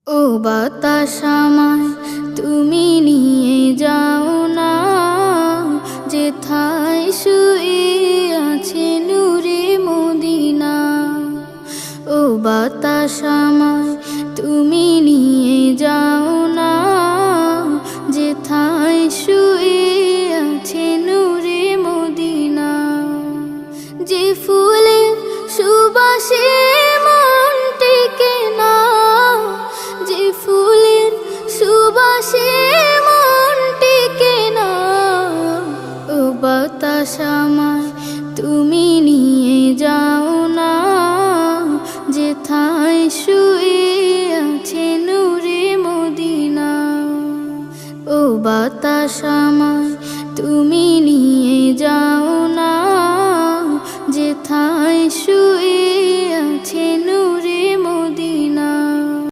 ও বাতাস আমায় তুমি নিয়ে যাও না, যেথায় শুয়ে আছে নূরে মদিনা। ও বাতাস আমায় তুমি নিয়ে যাও না, যেথায় শুয়ে আছে নূরে মদিনা। যে ফুলের সুবাসে মন টেকে না, যে ফুলের সুবাসে মন টেকে না। ও বাতাস আমায় তুমি নিয়ে যাও না, যেথায় শুয়ে আছে নূরে মদিনা। ও বাতাস আমায় তুমি